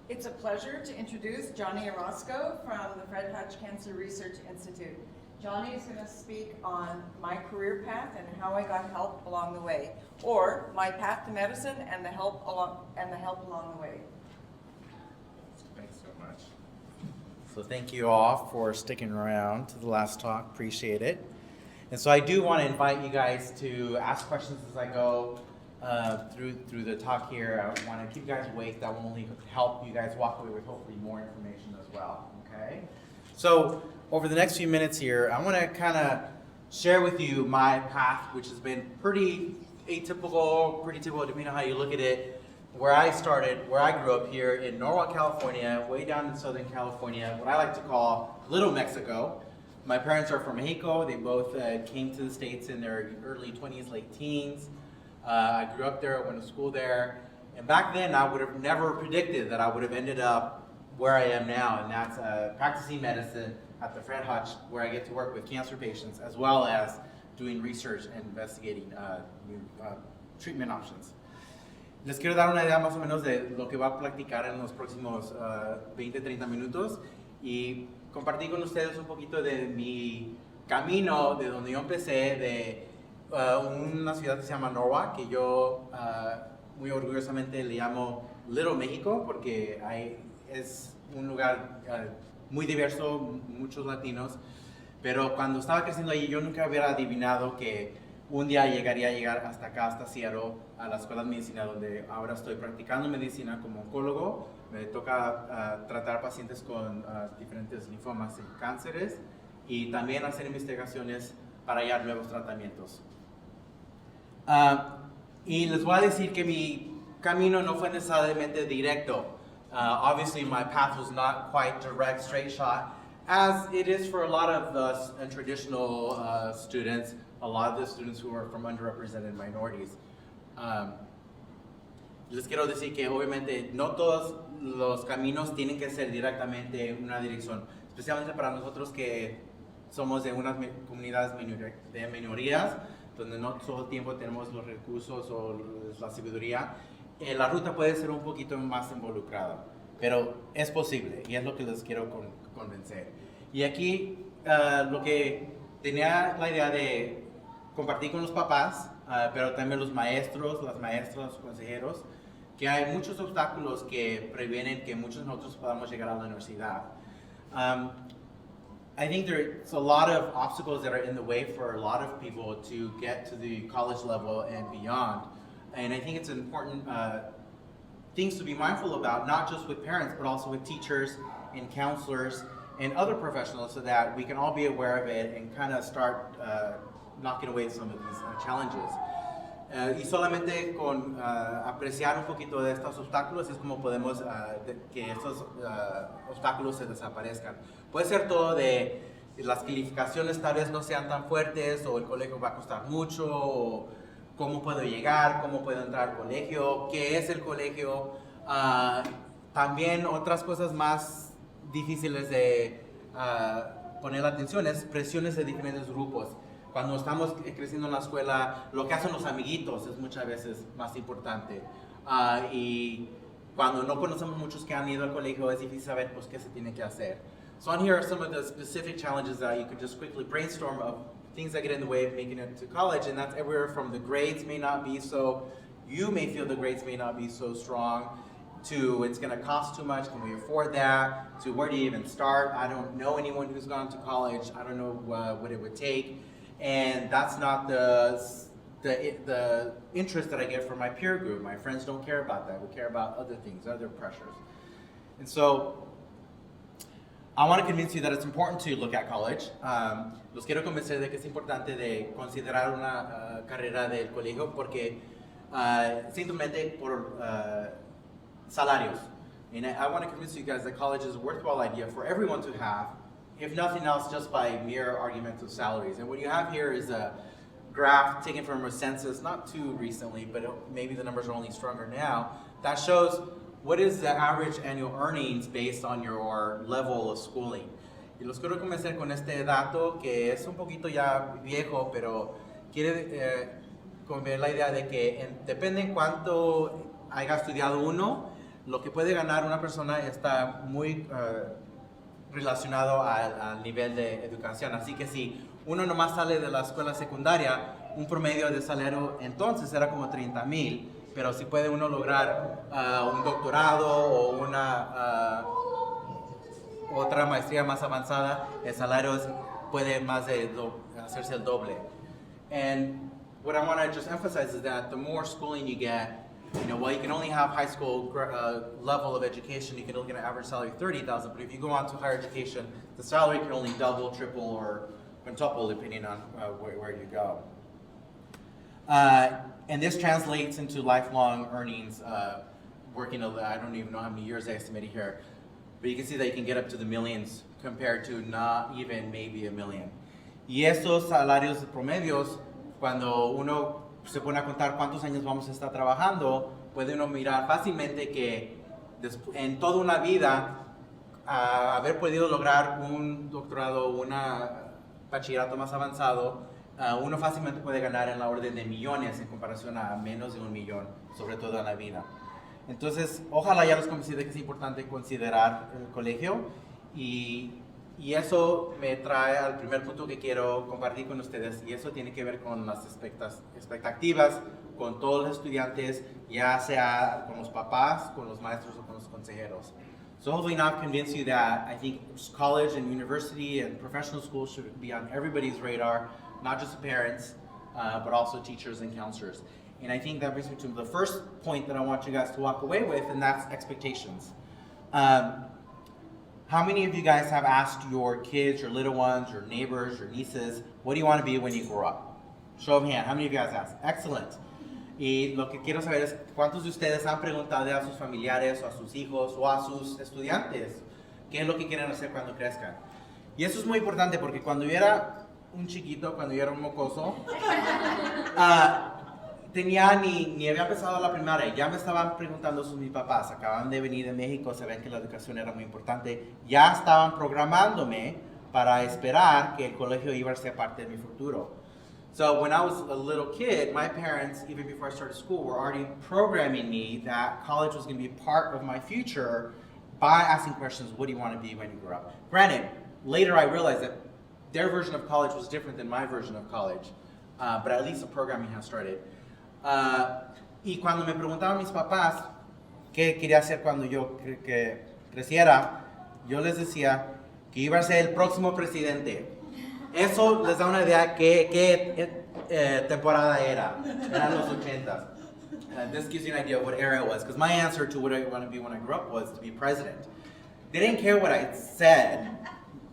It's a pleasure to introduce Johnnie Orozco from the Fred Hutch Cancer Research Institute. Johnnie is going to speak on my career path and how I got help along the way, or my path to medicine and the help along the way. Thanks so much. So thank you all for sticking around to the last talk. Appreciate it. And so I do want to invite you guys to ask questions as I go through the talk here. I want to keep you guys awake. That will only help you guys walk away with hopefully more information as well. Okay. So over the next few minutes here, I want to kind of share with you my path, which has been pretty atypical, pretty typical depending on how you look at it. Where I started, where I grew up here in Norwalk, California, way down in Southern California, what I like to call Little Mexico. My parents are from Mexico. They both came to the States in their early 20s, late teens. I grew up there, went to school there. And back then, I would have never predicted that I would have ended up where I am now, and that's practicing medicine at the Fred Hutch, where I get to work with cancer patients, as well as doing research and investigating new treatment options. Les quiero dar una idea más o menos de lo que va a platicar en los próximos 20-30 minutos y compartir con ustedes un poquito de mi camino, de donde yo empecé, de una ciudad que se llama Norwalk, que yo muy orgullosamente le llamo Little México, porque es un lugar muy diverso, muchos latinos, pero cuando estaba creciendo allí yo nunca hubiera adivinado que un día llegaría a llegar hasta acá, hasta Seattle, a la escuela de medicina, donde ahora estoy practicando medicina como oncólogo. Me toca tratar pacientes con diferentes linfomas y cánceres, y también hacer investigaciones para hallar nuevos tratamientos. Y les voy a decir que mi camino no fue necesariamente directo. Obviously, my path was not quite direct, straight shot, as it is for a lot of us traditional students, a lot of the students who are from underrepresented minorities. Les quiero decir que obviamente no todos los caminos tienen que ser directamente una dirección, especialmente para nosotros que somos de unas comunidades de minorías, donde no todo el tiempo tenemos los recursos o la sabiduría. La ruta puede ser un poquito más involucrada, pero es posible y es lo que les quiero convencer. Y aquí lo que tenía la idea de compartir con los papás, pero también los maestros, las maestras, los consejeros, que hay muchos obstáculos que previenen que muchos de nosotros podamos llegar a la universidad. I think there's a lot of obstacles that are in the way for a lot of people to get to the college level and beyond. And I think it's important things to be mindful about, not just with parents, but also with teachers and counselors and other professionals, so that we can all be aware of it and kind of start knocking away some of these challenges. Y solamente con apreciar un poquito de estos obstáculos es como podemos que estos obstáculos se desaparezcan. Puede ser todo de las calificaciones tal vez no sean tan fuertes, o el colegio va a costar mucho, o cómo puedo llegar, cómo puedo entrar al colegio, qué es el colegio. También otras cosas más difíciles de poner la atención es presiones de diferentes grupos. Cuando estamos creciendo en la escuela, lo que hacen los amiguitos es muchas veces más importante. Y cuando no conocemos muchos que han ido al colegio, es difícil saber pues, qué se tiene que hacer. So on here are some of the specific challenges that you could just quickly brainstorm of things that get in the way of making it to college. And that's everywhere from the grades may not be so, you may feel the grades may not be so strong, to it's going to cost too much, can we afford that, to where do you even start? I don't know anyone who's gone to college, I don't know what it would take. And that's not the interest that I get from my peer group. My friends don't care about that. We care about other things, other pressures. And so I want to convince you that it's important to look at college. Los quiero convencer de que es importante de considerar una carrera del colegio, porque simplemente por salarios. And I want to convince you guys that college is a worthwhile idea for everyone to have, if nothing else, just by mere argument of salaries. And what you have here is a graph taken from a census, not too recently, but maybe the numbers are only stronger now, that shows what is the average annual earnings based on your level of schooling. Y los quiero convencer con este dato que es un poquito ya viejo, pero quiere convencer la idea de que depende en cuánto haya estudiado uno, lo que puede ganar una persona está muy relacionado al nivel de educación. Así que si uno nomás sale de la escuela secundaria, un promedio de salario entonces era como 30,000, pero si puede uno lograr un doctorado o una otra maestría más avanzada, el salario puede más de hacerse el doble. And what I want to just emphasize is that the more schooling you get, while you can only have high school level of education, you can look at an average salary of 30,000, but if you go on to higher education, the salary can only double, triple, or quintuple depending on where you go. And this translates into lifelong earnings, working, I don't even know how many years I estimated here, but you can see that you can get up to the millions compared to not even maybe a million. Y esos salarios promedios, cuando uno se pone a contar cuántos años vamos a estar trabajando, puede uno mirar fácilmente que en toda una vida, haber podido lograr un doctorado o un bachillerato más avanzado, uno fácilmente puede ganar en la orden de millones en comparación a menos de 1 millón, sobre todo en la vida. Entonces, ojalá ya los convencí de que es importante considerar el colegio y eso me trae al primer punto que quiero compartir con ustedes, y eso tiene que ver con las expectativas con todos los estudiantes, ya sea con los papás, con los maestros o con los consejeros. So hopefully not convince you that I think college and university and professional school should be on everybody's radar, not just parents, but also teachers and counselors. And I think that brings me to the first point that I want you guys to walk away with, and that's expectations. How many of you guys have asked your kids, your little ones, your neighbors, your nieces, what do you want to be when you grow up? Show of hand, how many of you guys asked? Excellent. Y lo que quiero saber es cuántos de ustedes han preguntado a sus familiares o a sus hijos o a sus estudiantes qué es lo que quieren hacer cuando crezcan. Y eso es muy importante porque cuando yo era un chiquito, cuando yo era un mocoso, ni había empezado la primaria, ya me estaban preguntando mis papás, acaban de venir de México, se ven que la educación era muy importante, ya estaban programándome para esperar que el colegio iba a ser parte de mi futuro. So when I was a little kid, my parents, even before I started school, were already programming me that college was going to be part of my future by asking questions, what do you want to be when you grow up? Granted, later I realized that their version of college was different than my version of college, but at least the programming has started. Y cuando me preguntaban mis papás qué quería hacer cuando yo creciera, yo les decía que iba a ser el próximo presidente. Eso les da una idea qué temporada era. Eran los 80s. This gives you an idea of what era it was, because my answer to what I want to be when I grew up was to be president. They didn't care what I said.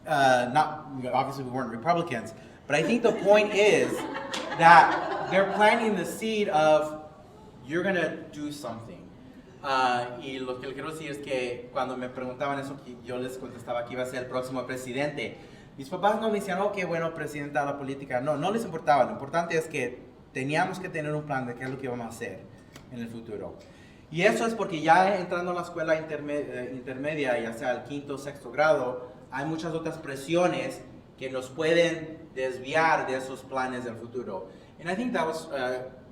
Obviously we weren't Republicans, but I think the point is that they're planting the seed of you're going to do something. Y lo que quiero decir es que cuando me preguntaban eso, yo les contestaba que iba a ser el próximo presidente. Mis papás no me decían, oh, qué bueno, presidenta de la política. No, no les importaba. Lo importante es que teníamos que tener un plan de qué es lo que íbamos a hacer en el futuro. Y eso es porque ya entrando a la escuela intermedia, ya sea el quinto o sexto grado, hay muchas otras presiones que nos pueden desviar de esos planes del futuro. And I think that was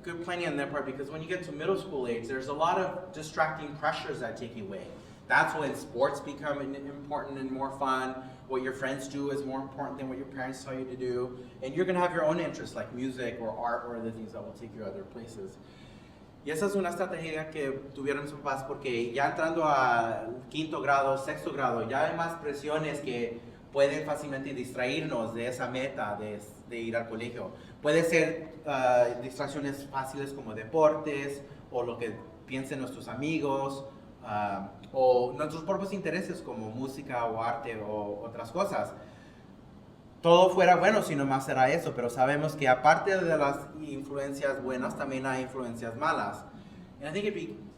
good planning on their part, because when you get to middle school age, there's a lot of distracting pressures that take you away. That's when sports become important and more fun. What your friends do is more important than what your parents tell you to do. And you're going to have your own interests like music or art or other things that will take you other places. Y esa es una estrategia que tuvieron mis papás porque ya entrando a quinto grado, sexto grado, ya hay más presiones que pueden fácilmente distraernos de esa meta de ir al colegio. Puede ser distracciones fáciles como deportes o lo que piensen nuestros amigos, o nuestros propios intereses como música o arte o otras cosas. Todo fuera bueno si nomás era eso, pero sabemos que aparte de las influencias buenas también hay influencias malas. And I think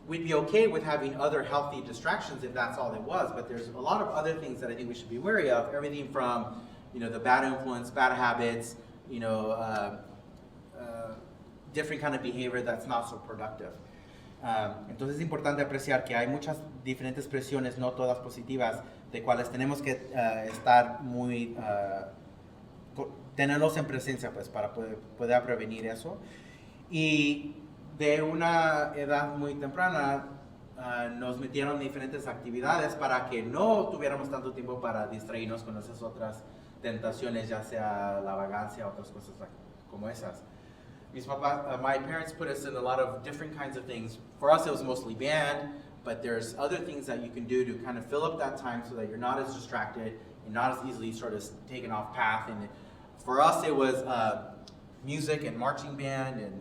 we'd be okay with having other healthy distractions if that's all it was, but there's a lot of other things that I think we should be wary of. Everything from, the bad influence, bad habits, different kind of behavior that's not so productive. Entonces es importante apreciar que hay muchas diferentes presiones, no todas positivas, de cuales tenemos que estar muy, tenerlos en presencia pues, para poder prevenir eso. Y de una edad muy temprana, nos metieron en diferentes actividades para que no tuviéramos tanto tiempo para distraernos con esas otras tentaciones, ya sea la vagancia o otras cosas como esas. Mis papás, my parents put us in a lot of different kinds of things. For us, it was mostly band, but there's other things that you can do to kind of fill up that time so that you're not as distracted and not as easily sort of taken off path. And for us, it was music and marching band and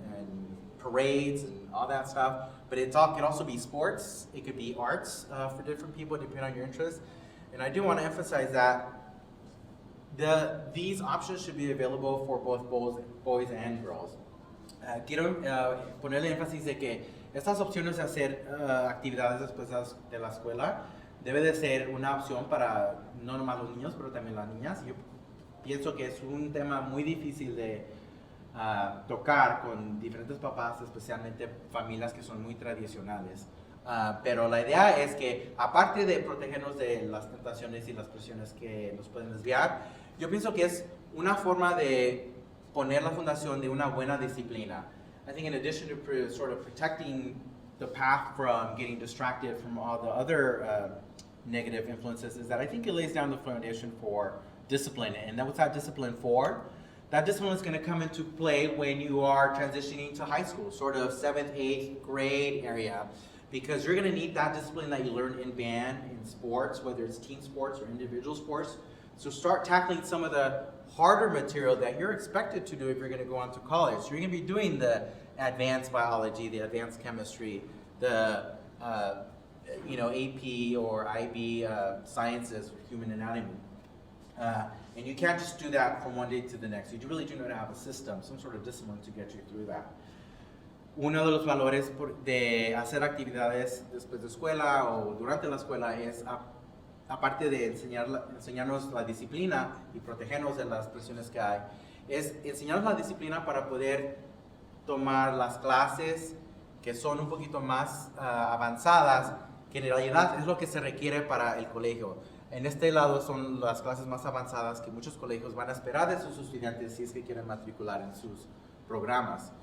parades and all that stuff. But it could also be sports. It could be arts for different people, depending on your interests. And I do want to emphasize that these options should be available for both boys and girls. Quiero ponerle énfasis de que estas opciones de hacer actividades después de la escuela debe de ser una opción para no nomás los niños, pero también las niñas. Yo pienso que es un tema muy difícil de tocar con diferentes papás, especialmente familias que son muy tradicionales. Pero la idea es que, aparte de protegernos de las tentaciones y las presiones que nos pueden desviar, yo pienso que es una forma de poner la fundación de una buena disciplina. I think in addition to sort of protecting the path from getting distracted from all the other negative influences, is that I think it lays down the foundation for discipline. And what's that discipline for? That discipline is going to come into play when you are transitioning to high school, sort of 7th, 8th grade area, because you're going to need that discipline that you learned in band, in sports, whether it's team sports or individual sports. So start tackling some of the harder material that you're expected to do if you're going to go on to college. So you're going to be doing the advanced biology, the advanced chemistry, the AP or IB sciences, human anatomy. And you can't just do that from one day to the next. You really do need to have a system, some sort of discipline to get you through that. Uno de los valores de hacer actividades después de escuela o durante la escuela es, aparte de enseñarnos la disciplina y protegernos de las presiones que hay, es enseñarnos la disciplina para poder tomar las clases que son un poquito más avanzadas, que en realidad es lo que se requiere para el colegio. En este lado son las clases más avanzadas que muchos colegios van a esperar de sus estudiantes si es que quieren matricular en sus programas.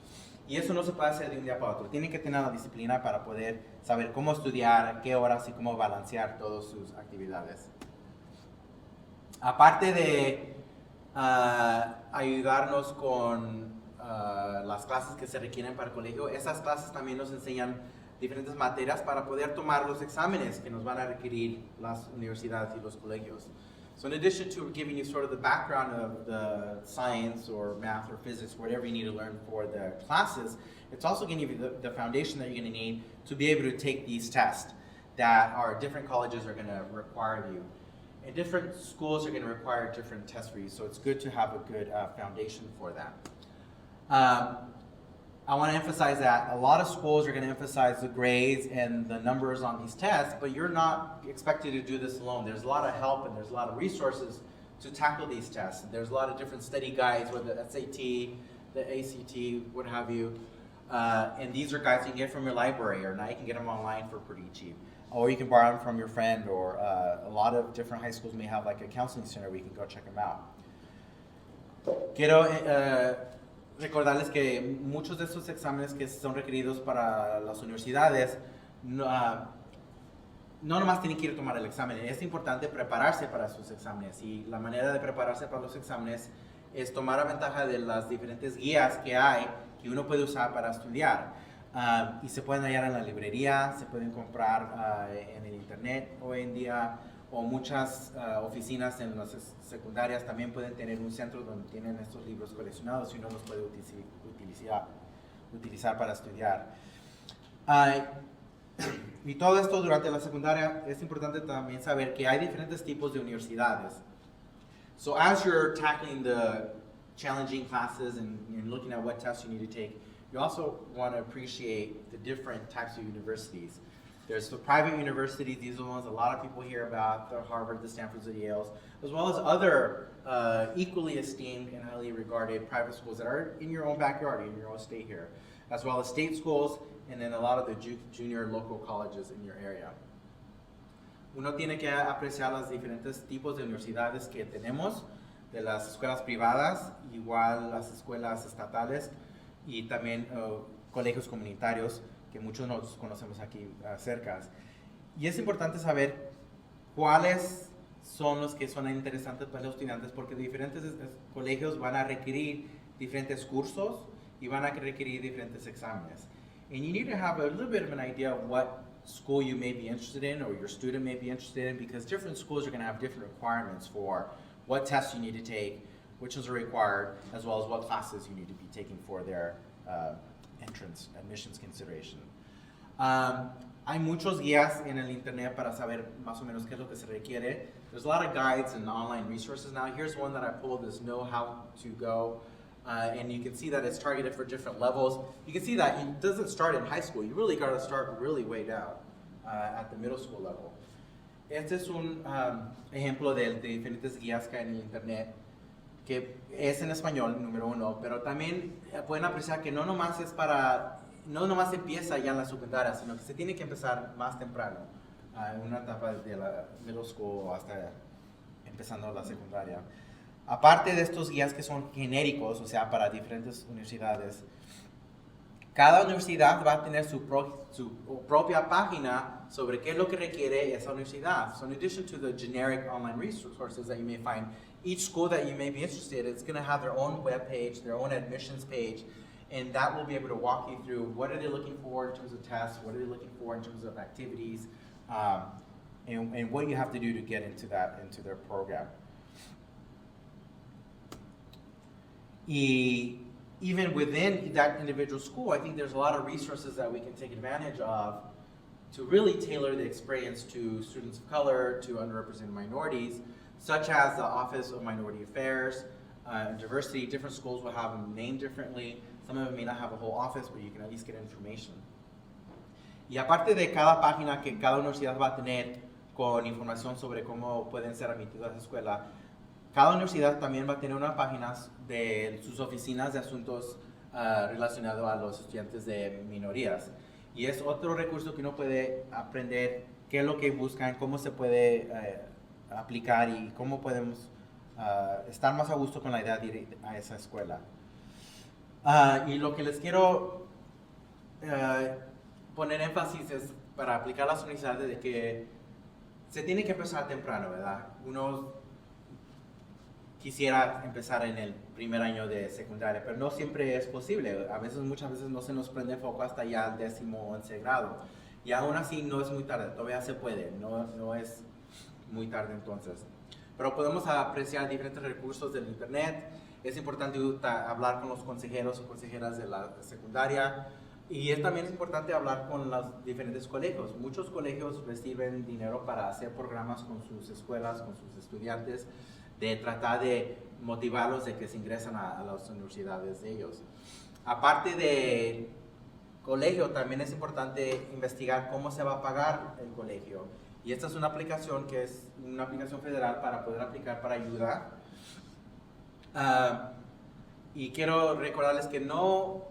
Y eso no se puede hacer de un día para otro. Tienen que tener la disciplina para poder saber cómo estudiar, a qué horas y cómo balancear todas sus actividades. Aparte de ayudarnos con las clases que se requieren para el colegio, esas clases también nos enseñan diferentes materias para poder tomar los exámenes que nos van a requerir las universidades y los colegios. So in addition to giving you sort of the background of the science or math or physics, whatever you need to learn for the classes, it's also going to give you the foundation that you're going to need to be able to take these tests that our different colleges are going to require of you. And different schools are going to require different tests for you, so it's good to have a good foundation for that. I want to emphasize that a lot of schools are going to emphasize the grades and the numbers on these tests, but you're not expected to do this alone. There's a lot of help and there's a lot of resources to tackle these tests. There's a lot of different study guides, whether the SAT, the ACT, what have you. And these are guides you can get from your library, or now you can get them online for pretty cheap. Or you can borrow them from your friend, or a lot of different high schools may have like a counseling center where you can go check them out. Quiero recordarles que muchos de estos exámenes que son requeridos para las universidades no nomás tienen que ir a tomar el examen. Es importante prepararse para sus exámenes, y la manera de prepararse para los exámenes es tomar ventaja de las diferentes guías que hay que uno puede usar para estudiar. Y se pueden hallar en la librería, se pueden comprar en el internet hoy en día, o muchas oficinas en las secundarias también pueden tener un centro donde tienen estos libros coleccionados y uno los puede utilizar para estudiar. Y todo esto durante la secundaria es importante también saber que hay diferentes tipos de universidades. So as you're tackling the challenging classes and looking at what tests you need to take, you also want to appreciate the different types of universities. There's the private universities. These are the ones a lot of people hear about, the Harvard, the Stanfords, the Yales, as well as other equally esteemed and highly regarded private schools that are in your own backyard, in your own state here, as well as state schools, and then a lot of the junior local colleges in your area. Uno tiene que apreciar los diferentes tipos de universidades que tenemos, de las escuelas privadas, igual las escuelas estatales, y también colegios comunitarios, que muchos nosotros conocemos aquí cerca. Y es importante saber cuáles son los que son interesantes para los estudiantes, porque diferentes colegios van a requerir diferentes cursos y van a requerir diferentes exámenes. And you need to have a little bit of an idea of what school you may be interested in or your student may be interested in, because different schools are going to have different requirements for what tests you need to take, which ones are required, as well as what classes you need to be taking for their admissions consideration. Hay muchos guías en el internet para saber más o menos qué es lo que se requiere. There's a lot of guides and online resources now. Here's one that I pulled, is Know How to Go. And you can see that it's targeted for different levels. You can see that it doesn't start in high school. You really got to start really way down at the middle school level. Este es un ejemplo de diferentes guías que hay en el internet, que es en español, número uno, pero también pueden apreciar que no nomás empieza ya en la secundaria, sino que se tiene que empezar más temprano, en una etapa de la middle school hasta empezando la secundaria. Aparte de estos guías que son genéricos, o sea, para diferentes universidades, cada universidad va a tener su propia página sobre qué es lo que requiere esa universidad. So in addition to the generic online resources that you may find, each school that you may be interested in is going to have their own web page, their own admissions page, and that will be able to walk you through what are they looking for in terms of tests, what are they looking for in terms of activities, and what you have to do to get into their program. Even within that individual school, I think there's a lot of resources that we can take advantage of to really tailor the experience to students of color, to underrepresented minorities, such as the Office of Minority Affairs, diversity. Different schools will have them named differently. Some of them may not have a whole office, but you can at least get information. Y aparte de cada página que cada universidad va a tener con información sobre cómo pueden ser admitidos a la escuela, cada universidad también va a tener una página de sus oficinas de asuntos relacionados a los estudiantes de minorías. Y es otro recurso que uno puede aprender qué es lo que buscan, cómo se puede aplicar y cómo podemos estar más a gusto con la idea de ir a esa escuela. Y lo que les quiero poner énfasis es para aplicar las universidades de que se tiene que empezar temprano, ¿verdad? Uno quisiera empezar en el primer año de secundaria, pero no siempre es posible. Muchas veces no se nos prende foco hasta ya el 10º o 11º grado. Y aún así no es muy tarde, todavía se puede, no es muy tarde entonces. Pero podemos apreciar diferentes recursos del internet. Es importante hablar con los consejeros o consejeras de la secundaria. Y también es importante hablar con los diferentes colegios. Muchos colegios reciben dinero para hacer programas con sus escuelas, con sus estudiantes, de tratar de motivarlos de que se ingresan a las universidades de ellos. Aparte de colegio, también es importante investigar cómo se va a pagar el colegio. Y esta es una aplicación que es una aplicación federal para poder aplicar para ayuda. Y quiero recordarles que no,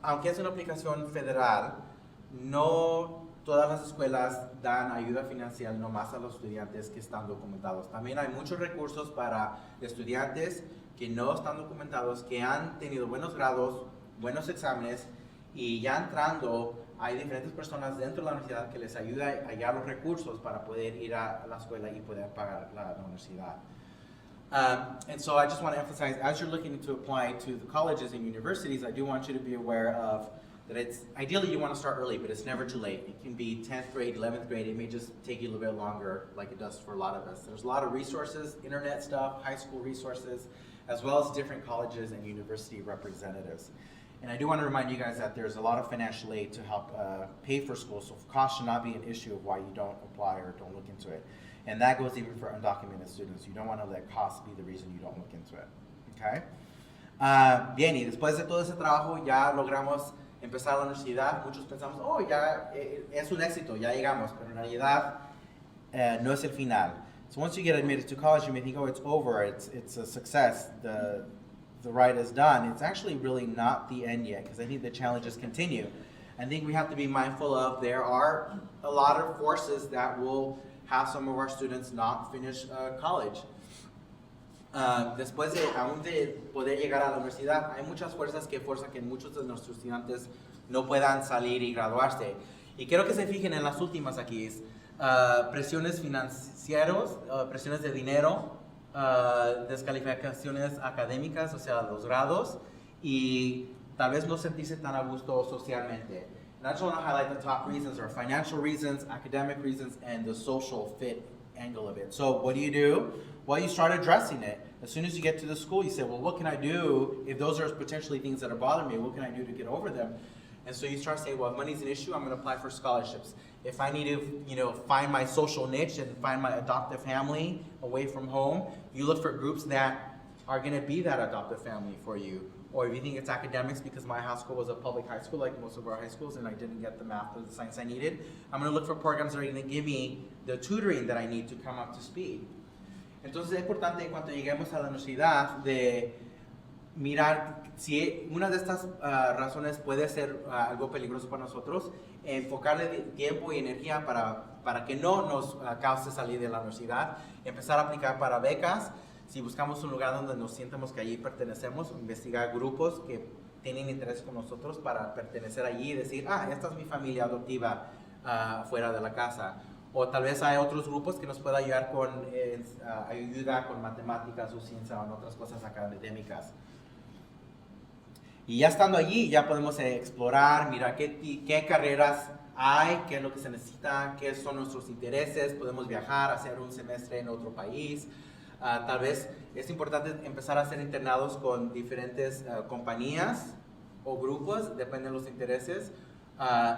aunque es una aplicación federal, no todas las escuelas dan ayuda financiera nomás a los estudiantes que están documentados. También hay muchos recursos para estudiantes que no están documentados, que han tenido buenos grados, buenos exámenes, y ya entrando hay diferentes personas dentro de la universidad que les ayuda a hallar los recursos para poder ir a la escuela y poder pagar la universidad. And so I just want to emphasize, as you're looking to apply to the colleges and universities, I do want you to be aware of that it's ideally you want to start early, but it's never too late. It can be 10th grade, 11th grade. It may just take you a little bit longer, like it does for a lot of us. There's a lot of resources, internet stuff, high school resources, as well as different colleges and university representatives. And I do want to remind you guys that there's a lot of financial aid to help pay for school, so cost should not be an issue of why you don't apply or don't look into it. And that goes even for undocumented students. You don't want to let cost be the reason you don't look into it. Okay? Bien, y después de todo ese trabajo ya logramos empezar la universidad. Muchos pensamos, oh, ya es un éxito, ya llegamos, pero en realidad no es el final. So once you get admitted to college, you may think, oh, it's over, it's a success, the ride is done. It's actually really not the end yet, because I think the challenges continue. I think we have to be mindful of there are a lot of forces that will have some of our students not finish college. Después de aún de poder llegar a la universidad, hay muchas fuerzas que forzan que muchos de nuestros estudiantes no puedan salir y graduarse. Y quiero que se fijen en las últimas aquí, presiones financieras, presiones de dinero, descalificaciones académicas, o sea, los grados, y tal vez no sentirse tan a gusto socialmente. And I just want to highlight the top reasons are financial reasons, academic reasons, and the social fit angle of it. So what do? Well, you start addressing it. As soon as you get to the school, you say, well, what can I do if those are potentially things that are bothering me? What can I do to get over them? And so you start saying, well, if money's an issue, I'm going to apply for scholarships. If I need to, find my social niche and find my adoptive family away from home, you look for groups that are going to be that adoptive family for you. Or if you think it's academics, because my high school was a public high school, like most of our high schools, and I didn't get the math or the science I needed, I'm going to look for programs that are going to give me the tutoring that I need to come up to speed. Entonces es importante en cuanto lleguemos a la universidad de mirar si una de estas razones puede ser algo peligroso para nosotros, enfocarle tiempo y energía para que no nos cause salir de la universidad, empezar a aplicar para becas. Si buscamos un lugar donde nos sientamos que allí pertenecemos, investigar grupos que tienen interés con nosotros para pertenecer allí y decir, esta es mi familia adoptiva fuera de la casa. O tal vez hay otros grupos que nos puedan ayudar con ayuda con matemáticas o ciencia o en otras cosas académicas. Y ya estando allí, ya podemos explorar, mirar qué carreras hay, qué es lo que se necesita, qué son nuestros intereses, podemos viajar, hacer un semestre en otro país. Tal vez es importante empezar a hacer internados con diferentes compañías o grupos, depende de los intereses.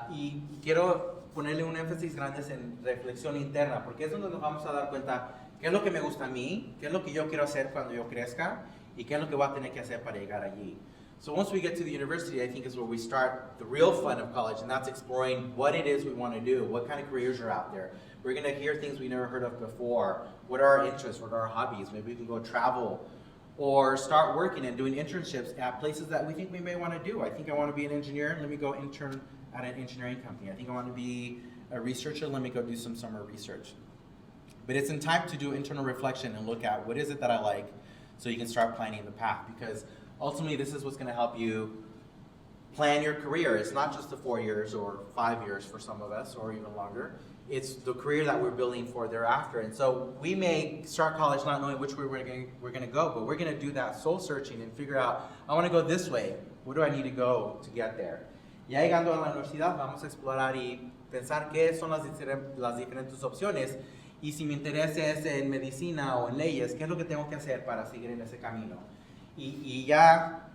Y quiero ponerle un énfasis grande en reflexión interna, porque es donde nos vamos a dar cuenta qué es lo que me gusta a mí, qué es lo que yo quiero hacer cuando yo crezca y qué es lo que voy a tener que hacer para llegar allí. So once we get to the university, I think is where we start the real fun of college, and that's exploring what it is we want to do, what kind of careers are out there. We're going to hear things we never heard of before. What are our interests? What are our hobbies? Maybe we can go travel or start working and doing internships at places that we think we may want to do. I think I want to be an engineer. Let me go intern at an engineering company. I think I want to be a researcher. Let me go do some summer research. But it's in time to do internal reflection and look at what is it that I like so you can start planning the path, because ultimately this is what's going to help you plan your career. It's not just the 4 years or 5 years for some of us or even longer. It's the career that we're building for thereafter. And so we may start college not knowing which way we're going to go, but we're going to do that soul searching and figure out, I want to go this way. Where do I need to go to get there? Ya llegando a la universidad, vamos a explorar y pensar qué son las diferentes opciones. Y si mi interés es en medicina o en leyes, ¿qué es lo que tengo que hacer para seguir en ese camino? Y ya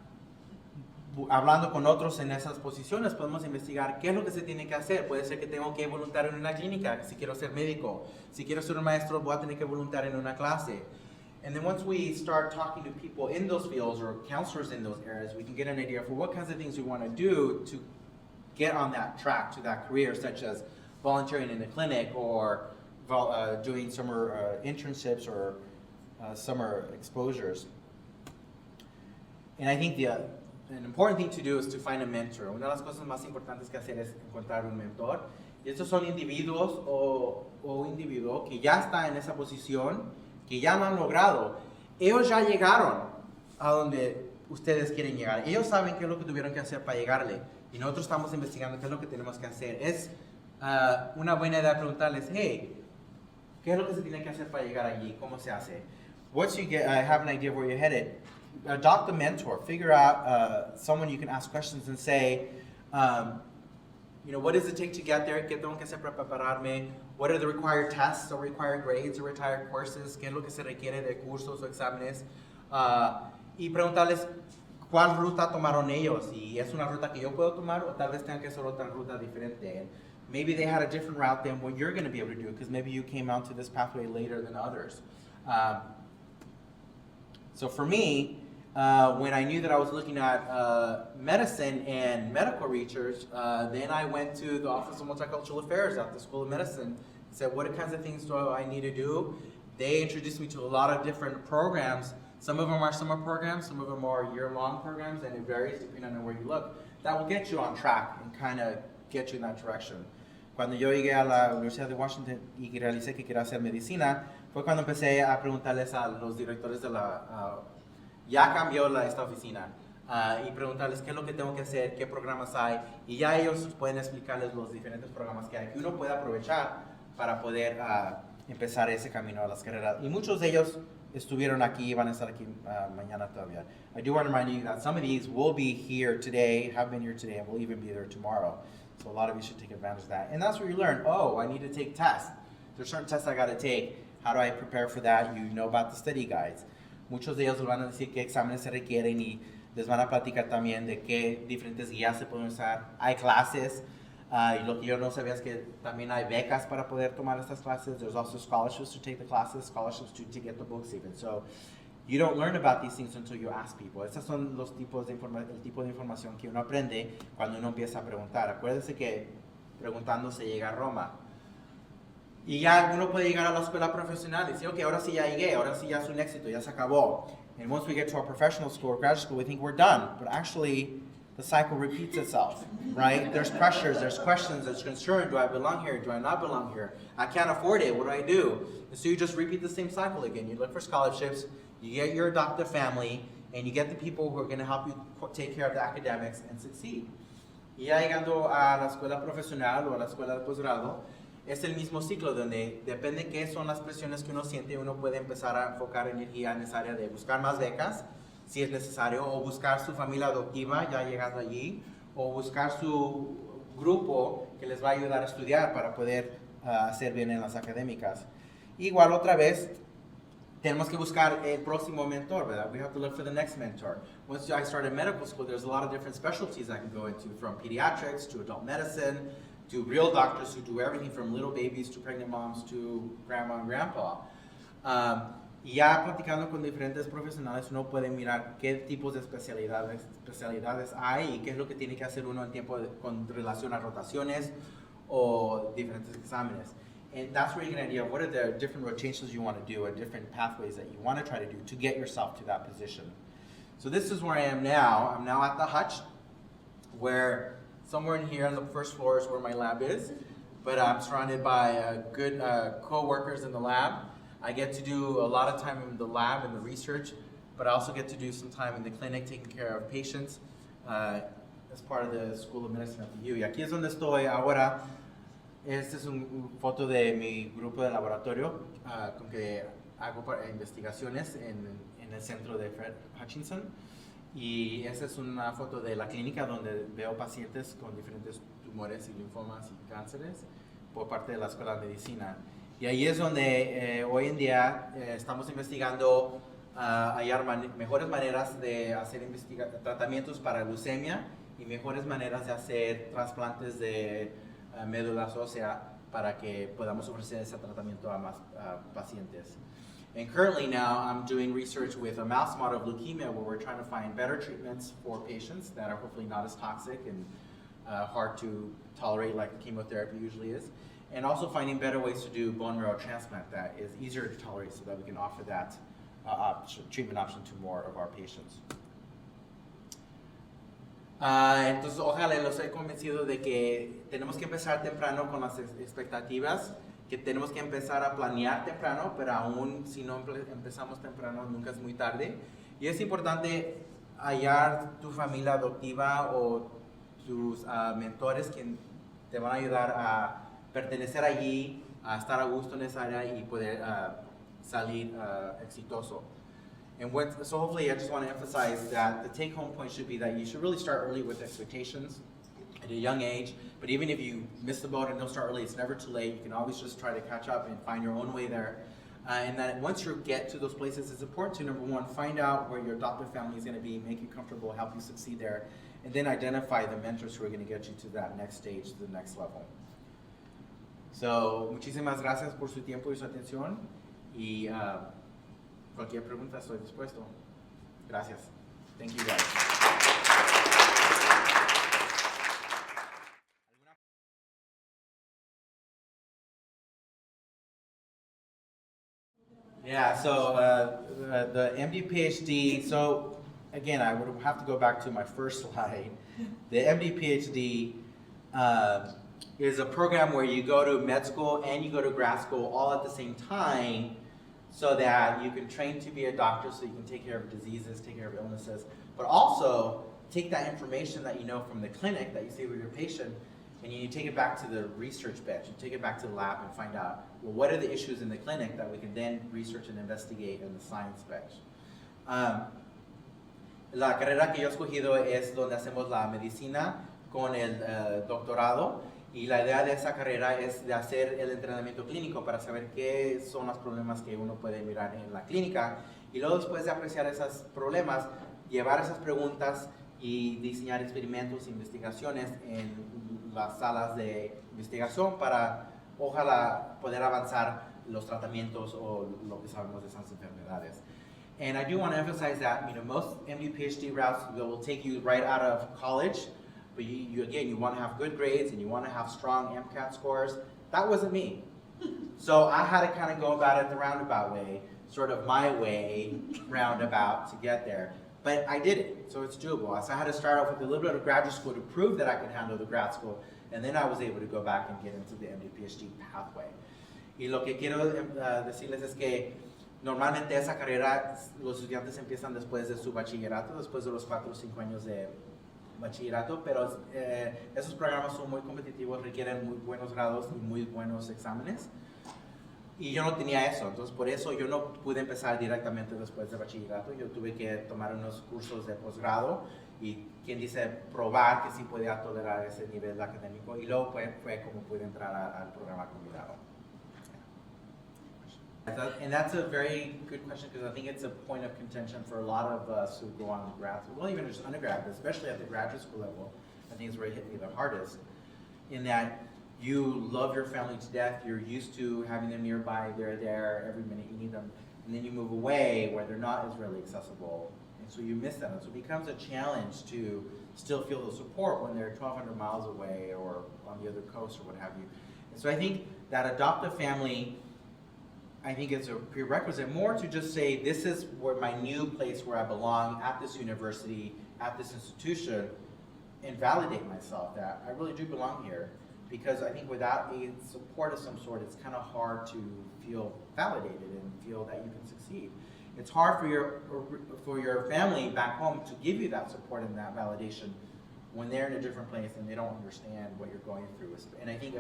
hablando con otros en esas posiciones, podemos investigar qué es lo que se tiene que hacer. Puede ser que tengo que voluntar en una clínica, si quiero ser médico. Si quiero ser un maestro, voy a tener que voluntar en una clase. And then once we start talking to people in those fields or counselors in those areas, we can get an idea for what kinds of things we want to do to get on that track to that career, such as volunteering in a clinic or doing summer internships or summer exposures. And I think an important thing to do is to find a mentor. Una de las cosas más importantes que hacer es encontrar un mentor. Y estos son individuos o individuo que ya está en esa posición, que ya lo han logrado. Ellos ya llegaron a donde ustedes quieren llegar. Ellos saben qué es lo que tuvieron que hacer para llegarle. Y nosotros estamos investigando qué es lo que tenemos que hacer. Es una buena idea preguntarles, hey, ¿qué es lo que se tiene que hacer para llegar allí? ¿Cómo se hace? Once you have an idea of where you're headed, adopt a mentor. Figure out someone you can ask questions and say, what does it take to get there? ¿Qué tengo que hacer para prepararme? What are the required tests or required grades or required courses? ¿Qué es lo que se requiere de cursos o exámenes? Y preguntarles cuál ruta tomaron ellos. Y es una ruta que yo puedo tomar o tal vez tenga que hacer otra ruta diferente. And maybe they had a different route than what you're going to be able to do, because maybe you came out to this pathway later than others. So for me, when I knew that I was looking at medicine and medical research, then I went to the Office of Multicultural Affairs at the School of Medicine and said, what kinds of things do I need to do? They introduced me to a lot of different programs. Some of them are summer programs, some of them are year-long programs, and it varies depending on where you look. That will get you on track and kind of get you in that direction. Cuando yo llegué a la Universidad de Washington y realicé que quería hacer medicina, fue cuando empecé a preguntarles a los directores de la... ya cambió esta oficina. y preguntarles qué es lo que tengo que hacer, qué programas hay, y ya ellos pueden explicarles los diferentes programas que hay, que uno puede aprovechar para poder empezar ese camino a las carreras. Y muchos de ellos estuvieron aquí, van a estar aquí mañana todavía. I do want to remind you that some of these will be here today, have been here today, and will even be there tomorrow. So a lot of you should take advantage of that. And that's where you learn, oh, I need to take tests. There's certain tests I got to take. How do I prepare for that? You know about the study guides. Muchos de ellos les van a decir qué exámenes se requieren y les van a platicar también de qué diferentes guías se pueden usar. Hay clases, y lo que yo no sabía es que también hay becas para poder tomar estas clases. There's also scholarships to take the classes, scholarships to get the books even. So you don't learn about these things until you ask people. Estos son los tipos de el tipo de información que uno aprende cuando uno empieza a preguntar. Acuérdense que preguntando se llega a Roma. Y ya uno puede llegar a la escuela profesional y decir, ok, ahora sí ya llegué, ahora sí ya es un éxito, ya se acabó. And once we get to our professional school or graduate school, we think we're done. But actually, the cycle repeats itself, right? There's pressures, there's questions, there's concern. Do I belong here? Do I not belong here? I can't afford it. What do I do? And so you just repeat the same cycle again. You look for scholarships, you get your adoptive family, and you get the people who are going to help you take care of the academics and succeed. Y ya llegando a la escuela profesional o a la escuela de posgrado, es el mismo ciclo donde depende qué son las presiones que uno siente, uno puede empezar a enfocar energía en esa área de buscar más becas, si es necesario, o buscar su familia adoptiva ya llegando allí, o buscar su grupo que les va a ayudar a estudiar para poder hacer bien en las académicas. Igual otra vez, tenemos que buscar el próximo mentor, ¿verdad? We have to look for the next mentor. Once I started medical school, there's a lot of different specialties I can go into, from pediatrics to adult medicine, to real doctors who do everything from little babies to pregnant moms to grandma and grandpa. Y ya platicando con diferentes profesionales, uno puede mirar qué tipos de especialidades hay y qué es lo que tiene que hacer uno en tiempo con relación a rotaciones o diferentes exámenes. And that's where you get an idea of what are the different rotations you want to do and different pathways that you want to try to do to get yourself to that position. So this is where I am now. I'm now at the Hutch, where somewhere in here on the first floor is where my lab is, but I'm surrounded by good co-workers in the lab. I get to do a lot of time in the lab and the research, but I also get to do some time in the clinic taking care of patients as part of the School of Medicine at the U. Y aquí es donde estoy ahora. Esta es una foto de mi grupo de laboratorio con que hago investigaciones en el centro de Fred Hutchinson. Y esa es una foto de la clínica donde veo pacientes con diferentes tumores y linfomas y cánceres por parte de la Escuela de Medicina. Y ahí es donde hoy en día estamos investigando hallar mejores maneras de hacer tratamientos para leucemia y mejores maneras de hacer trasplantes de médulas óseas para que podamos ofrecer ese tratamiento a más pacientes. And currently now I'm doing research with a mouse model of leukemia where we're trying to find better treatments for patients that are hopefully not as toxic and hard to tolerate like the chemotherapy usually is. And also finding better ways to do bone marrow transplant that is easier to tolerate so that we can offer that treatment option to more of our patients. Entonces, ojalá los he convencido de que tenemos que empezar temprano con las expectativas, que tenemos que empezar a planear temprano, pero aún si no empezamos temprano, nunca es muy tarde. Y es importante hallar tu familia adoptiva o tus mentores que te van a ayudar a pertenecer allí, a estar a gusto en esa área y poder salir exitoso. And so hopefully I just want to emphasize that the take-home point should be that you should really start early with expectations at a young age. But even if you miss the boat and don't start early, it's never too late. You can always just try to catch up and find your own way there. And that once you get to those places, it's important to, number one, find out where your adoptive family is going to be, make you comfortable, help you succeed there, and then identify the mentors who are going to get you to that next stage, to the next level. So, muchísimas gracias por su tiempo y su atención. Y cualquier pregunta estoy dispuesto. Gracias. Thank you guys. Yeah, so the MD PhD, so again, I would have to go back to my first slide. The MD PhD is a program where you go to med school and you go to grad school all at the same time so that you can train to be a doctor so you can take care of diseases, take care of illnesses, but also take that information that you know from the clinic that you see with your patient, and you take it back to the research bench, you take it back to the lab and find out, well, what are the issues in the clinic that we can then research and investigate in the science bench. La carrera que yo he escogido es donde hacemos la medicina con el doctorado, y la idea de esa carrera es de hacer el entrenamiento clínico para saber qué son los problemas que uno puede mirar en la clínica, y luego después de apreciar esos problemas, llevar esas preguntas y diseñar experimentos e investigaciones en las salas de investigación para ojalá poder avanzar los tratamientos o lo que sabemos de esas enfermedades. And I do want to emphasize that, most MD PhD routes will take you right out of college, but you want to have good grades and you want to have strong MCAT scores. That wasn't me. So I had to kind of go about it the roundabout way, sort of my way roundabout to get there. But I did it, so it's doable. So I had to start off with a little bit of graduate school to prove that I could handle the grad school, and then I was able to go back and get into the MD PhD pathway. Y lo que quiero decirles es que normalmente esa carrera los estudiantes empiezan después de su bachillerato, después de los 4 o 5 años de bachillerato, pero esos programas son muy competitivos, requieren muy buenos grados y muy buenos exámenes. Y yo no tenía eso, entonces por eso yo no pude empezar directamente después de bachillerato. Yo tuve que tomar unos cursos de posgrado y, quien dice, probar que sí podía tolerar ese nivel académico, y luego fue como pude entrar al programa combinado. And that's a very good question, because I think it's a point of contention for a lot of us who go on to grad school, well, even just undergrad, but especially at the graduate school level. I think it's where it hit me the hardest, in that you love your family to death, you're used to having them nearby, they're there every minute you need them, and then you move away where they're not as readily accessible, and so you miss them. And so it becomes a challenge to still feel the support when they're 1,200 miles away or on the other coast or what have you. And so I think that adoptive family, I think it's a prerequisite more to just say, this is where my new place where I belong, at this university, at this institution, and validate myself that I really do belong here. Because I think without a support of some sort, it's kind of hard to feel validated and feel that you can succeed. It's hard for your family back home to give you that support and that validation when they're in a different place and they don't understand what you're going through. And I think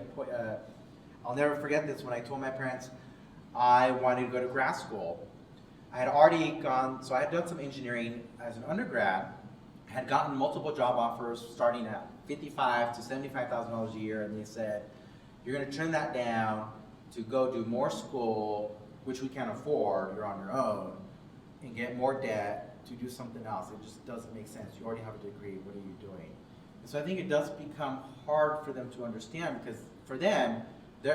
I'll never forget this, when I told my parents I wanted to go to grad school. I had already gone, so I had done some engineering as an undergrad, had gotten multiple job offers starting at $55,000 to $75,000 a year, and they said, you're going to turn that down to go do more school, which we can't afford, you're on your own, and get more debt to do something else. It just doesn't make sense. You already have a degree, what are you doing? And so I think it does become hard for them to understand, because for them,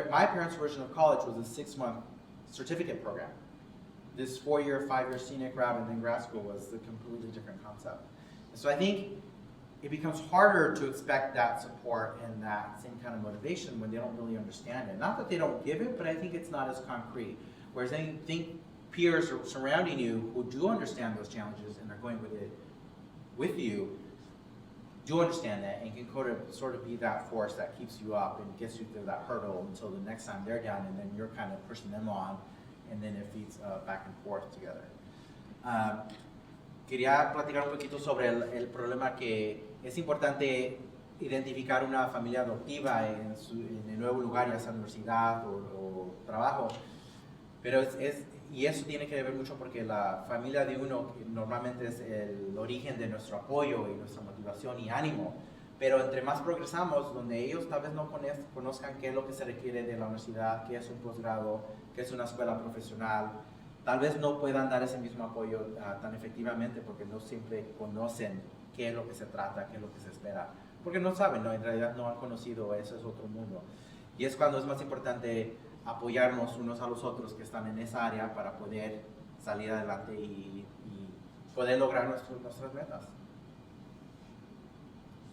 my parents' version of college was a 6-month certificate program. This 4-year, 5-year scenic route and then grad school was a completely different concept. And so I think it becomes harder to expect that support and that same kind of motivation when they don't really understand it. Not that they don't give it, but I think it's not as concrete. Whereas I think peers surrounding you who do understand those challenges and are going with it with you, do understand that and can sort of be that force that keeps you up and gets you through that hurdle until the next time they're down, and then you're kind of pushing them on, and then it feeds back and forth together. Quería platicar un poquito sobre el problema que es importante identificar una familia adoptiva en el nuevo lugar, ya sea universidad o trabajo, pero y eso tiene que ver mucho porque la familia de uno normalmente es el origen de nuestro apoyo y nuestra motivación y ánimo, pero entre más progresamos, donde ellos tal vez no conozcan qué es lo que se requiere de la universidad, qué es un posgrado, qué es una escuela profesional, tal vez no puedan dar ese mismo apoyo tan efectivamente porque no siempre conocen qué es lo que se trata, qué es lo que se espera, porque no saben, ¿no? En realidad no han conocido, eso es otro mundo. Y es cuando es más importante apoyarnos unos a los otros que están en esa área para poder salir adelante y poder lograr nuestras metas.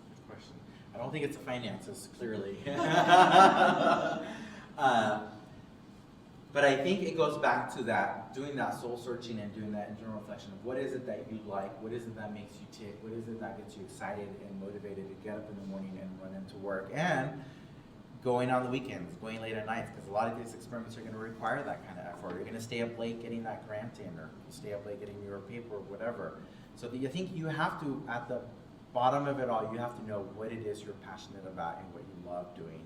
Good question. I don't think it's the finances, clearly. But I think it goes back to that, doing that soul searching and doing that internal reflection of what is it that you like, what is it that makes you tick, what is it that gets you excited and motivated to get up in the morning and run into work, and going on the weekends, going late at nights, because a lot of these experiments are going to require that kind of effort. You're going to stay up late getting that grant in, or stay up late getting your paper, or whatever. So I think you have to, at the bottom of it all, you have to know what it is you're passionate about and what you love doing,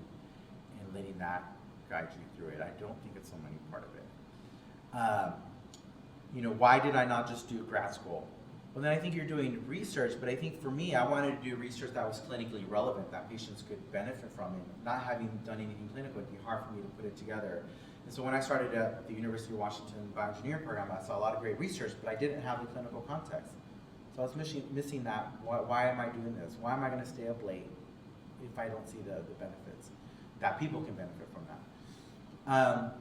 and letting that guide you through it. I don't think it's so many part of it. You know, why did I not just do grad school? Well, then I think you're doing research, but I think for me, I wanted to do research that was clinically relevant, that patients could benefit from it. Not having done anything clinical, it'd be hard for me to put it together. And so when I started at the University of Washington bioengineering program, I saw a lot of great research, but I didn't have the clinical context. So I was missing that. Why am I doing this? Why am I going to stay up late if I don't see the benefits? That people can benefit from that.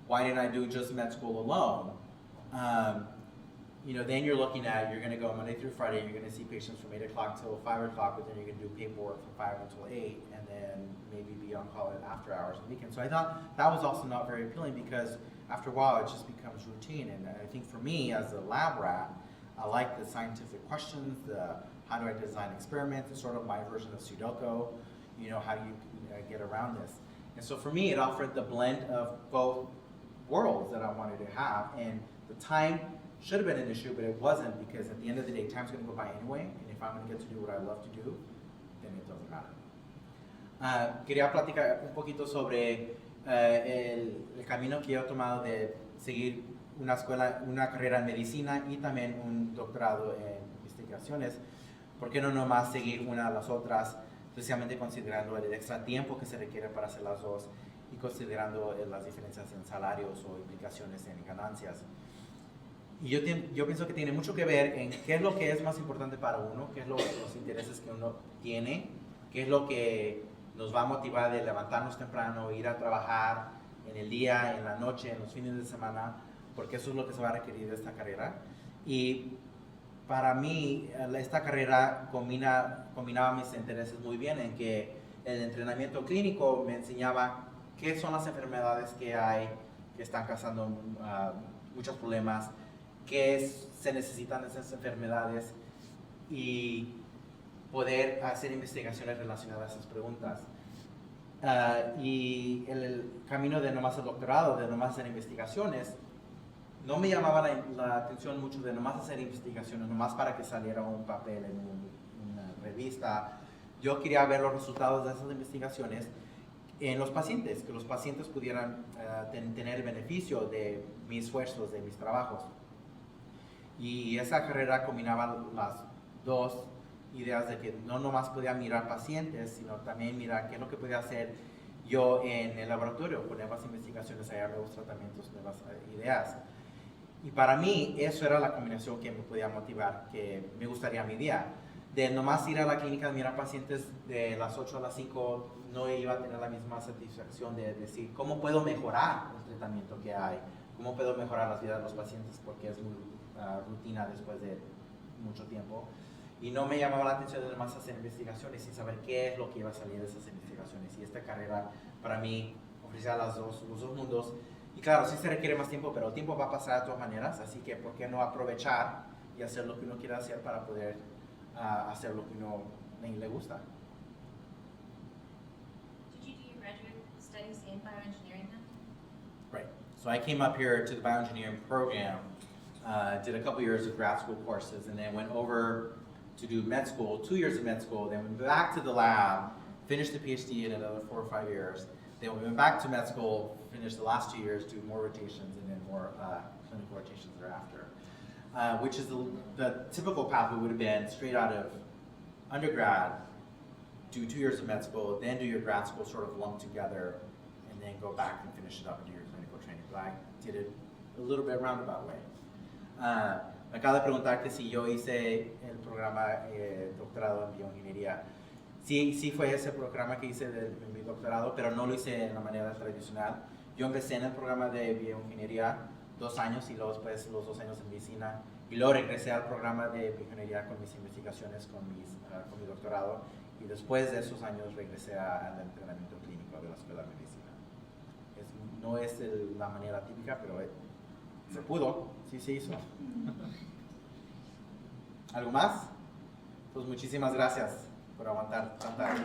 Why didn't I do just med school alone? You know, then you're looking at, you're going to go Monday through Friday, you're going to see patients from 8 o'clock till 5 o'clock, but then you're going to do paperwork from 5 until 8, and then maybe be on call at after hours and weekends. So I thought that was also not very appealing, because after a while it just becomes routine. And I think for me, as a lab rat, I like the scientific questions, the how do I design experiments, it's sort of my version of Sudoku, you know, how do you get around this? And so for me, it offered the blend of both worlds that I wanted to have, and the time should have been an issue, but it wasn't, because at the end of the day, time's going to go by anyway, and if I'm going to get to do what I love to do, then it doesn't matter. Quería platicar un poquito sobre el camino que yo he tomado de seguir una escuela, una carrera en medicina y también un doctorado en investigaciones. ¿Por qué no nomás seguir una de las otras, especialmente considerando el extra tiempo que se requiere para hacer las dos y considerando las diferencias en salarios o implicaciones en ganancias? Y yo pienso que tiene mucho que ver en qué es lo que es más importante para uno, qué es los intereses que uno tiene, qué es lo que nos va a motivar de levantarnos temprano, ir a trabajar en el día, en la noche, en los fines de semana, porque eso es lo que se va a requerir de esta carrera. Y para mí, esta carrera combinaba mis intereses muy bien, en que el entrenamiento clínico me enseñaba qué son las enfermedades que hay, que están causando muchos problemas, qué se necesitan de esas enfermedades, y poder hacer investigaciones relacionadas a esas preguntas. Y el camino de nomás el doctorado, de nomás hacer investigaciones, no me llamaba la atención mucho de nomás hacer investigaciones, nomás para que saliera un papel en una revista. Yo quería ver los resultados de esas investigaciones en los pacientes, que los pacientes pudieran tener el beneficio de mis esfuerzos, de mis trabajos. Y esa carrera combinaba las dos ideas de que no nomás podía mirar pacientes, sino también mirar qué es lo que podía hacer yo en el laboratorio, con nuevas investigaciones, hallar nuevos tratamientos, nuevas ideas. Y para mí eso era la combinación que me podía motivar, que me gustaría mi día. De nomás ir a la clínica, mirar pacientes de las 8 a las 5, no iba a tener la misma satisfacción de decir cómo puedo mejorar el tratamiento que hay, cómo puedo mejorar las vidas de los pacientes, porque es muy rutina después de mucho tiempo. Y no me llamaba la atención de nomás hacer investigaciones sin saber qué es lo que iba a salir de esas investigaciones. Y esta carrera para mí ofrecía los dos mundos. Y claro, sí se requiere más tiempo, pero el tiempo va a pasar de todas maneras, así que ¿por qué no aprovechar y hacer lo que uno quiera hacer para poder hacer lo que uno le gusta? Did you do your graduate studies in bioengineering then? Right. So I came up here to the bioengineering program, did a couple years of grad school courses, and then went over to do med school, 2 years of med school, then went back to the lab, finished the PhD in another 4 or 5 years. Then we went back to med school, finished the last 2 years, do more rotations, and then more clinical rotations thereafter. Which is the typical path would have been straight out of undergrad, do 2 years of med school, then do your grad school sort of lumped together, and then go back and finish it up and do your clinical training. But I did it a little bit roundabout way. Me acaba de preguntar que si yo hice el programa doctorado en bioingeniería. Sí fue ese programa que hice de mi doctorado, pero no lo hice en la manera tradicional. Yo empecé en el programa de bioingeniería 2 años y luego después los 2 años en medicina, y luego regresé al programa de bioingeniería con mis investigaciones, con mi doctorado, y después de esos años regresé al entrenamiento clínico de la Escuela de Medicina. No es la manera típica, pero se pudo, sí se hizo. ¿Algo más? Pues muchísimas gracias por aguantar tanta.